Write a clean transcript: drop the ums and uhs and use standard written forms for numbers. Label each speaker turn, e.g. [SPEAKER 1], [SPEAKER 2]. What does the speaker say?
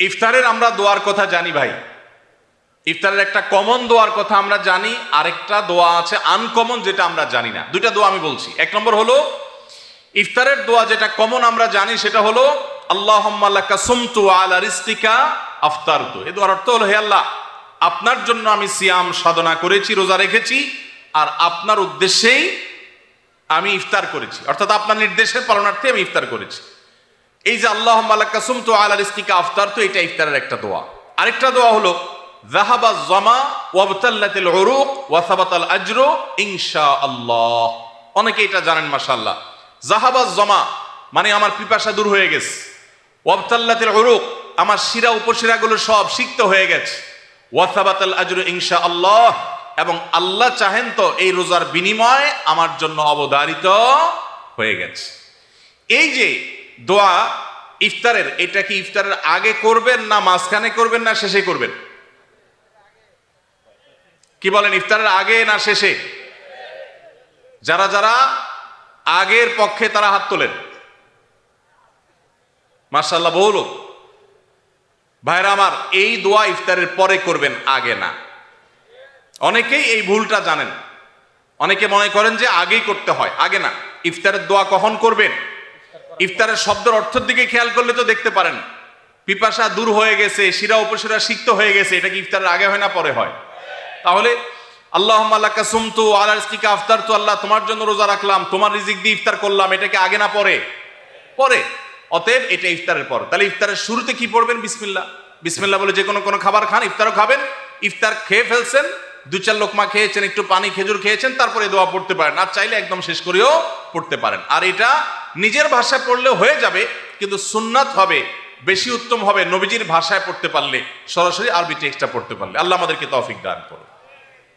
[SPEAKER 1] ইফতারের আমরা দোয়ার কথা জানি ভাই, ইফতারের একটা কমন দোয়ার কথা আমরা জানি, আরেকটা দোয়া আছে আনকমন যেটা আমরা জানি না। দুইটা দোয়া আমি বলছি। এক নম্বর হলো ইফতারের দোয়া যেটা কমন আমরা জানি, সেটা হলো আল্লাহুম্মা লাকা সুমতু আলা রিজকিকা আফতারতু। এই দোয়ার অর্থ হলো, হে আল্লাহ, আপনার জন্য আমি সিয়াম সাধনা করেছি, রোজা রেখেছি, আর আপনার উদ্দেশ্যেই আমি ইফতার করেছি, অর্থাৎ আপনার নির্দেশের পালনার্থে আমি ইফতার করেছি। এই যে আল্লাহুম্মা লাকা সুমতু আলা রিজকিকা আফতারতু, এটা ইফতারের একটা দোয়া। আরেকটা দোয়া হলো যাহাবা যামা ওয়াবতাল্লাতিল উরুক ওয়া সাবাতাল আজরু ইনশাআল্লাহ। অনেকে এটা জানেন মাশাআল্লাহ। যাহাবা যামা মানে আমার পিপাসা দূর হয়ে গেছে, ওয়াবতাল্লাতিল উরুক আমার শিরা উপশিরাগুলো সব সিক্ত হয়ে গেছে, ওয়া সাবাতাল আজরু ইনশাআল্লাহ এবং আল্লাহ চাহেন তো এই রোজার বিনিময় আমার জন্য অবধারিত হয়ে গেছে। এই যে দোয়া ইফতারের, এটা কি ইফতারের আগে করবেন না মাঝখানে করবেন না শেষে করবেন? কি বলেন, ইফতারের আগে না শেষে? যারা যারা আগের পক্ষে তারা হাত তোলেন। মাশাআল্লাহ, বহু লোক। ভাইরা আমার, এই দোয়া ইফতারের পরে করবেন, আগে না। অনেকেই এই ভুলটা জানেন, অনেকে মনে করেন যে আগেই করতে হয়, আগে না। ইফতারের দোয়া কখন করবেন? ইফতারের শব্দের অর্থের দিকে খেয়াল করলে তো দেখতে পারেন পিপাসা দূর হয়ে গেছে, শিরা উপশিরা সিক্ত হয়ে গেছে, এটা কি ইফতারের আগে হয় না পরে হয়? তাহলে আল্লাহুম্মা লাকা সুমতু আলা রিজকিকা আফতারতু, আল্লাহ তোমার জন্য রোজা রাখলাম, তোমার রিজিক দিয়ে ইফতার করলাম, এটা কি আগে না পরে? পরে। অতএব এটা ইফতারের পর। তাহলে ইফতারের শুরুতে কি পড়বেন? বিসমিল্লাহ। বিসমিল্লাহ বলে যে কোনো খাবার খান, ইফতারও খাবেন। ইফতার খেয়ে ফেলছেন, 2-4 লোকমা খেয়েছেন, একটু পানি খেজুর খেয়েছেন, তারপরে দোয়া পড়তে পারেন। আর চাইলে একদম শেষ করেও পড়তে পারেন। আর এটা নিজের ভাষায় পড়লেও হয়ে যাবে, কিন্তু সুন্নাত হবে, বেশি উত্তম হবে নবীজির ভাষায় পড়তে পারলে, সরাসরি আরবি টেক্সটটা পড়তে পারলে। আল্লাহ আমাদেরকে তৌফিক দান করুন।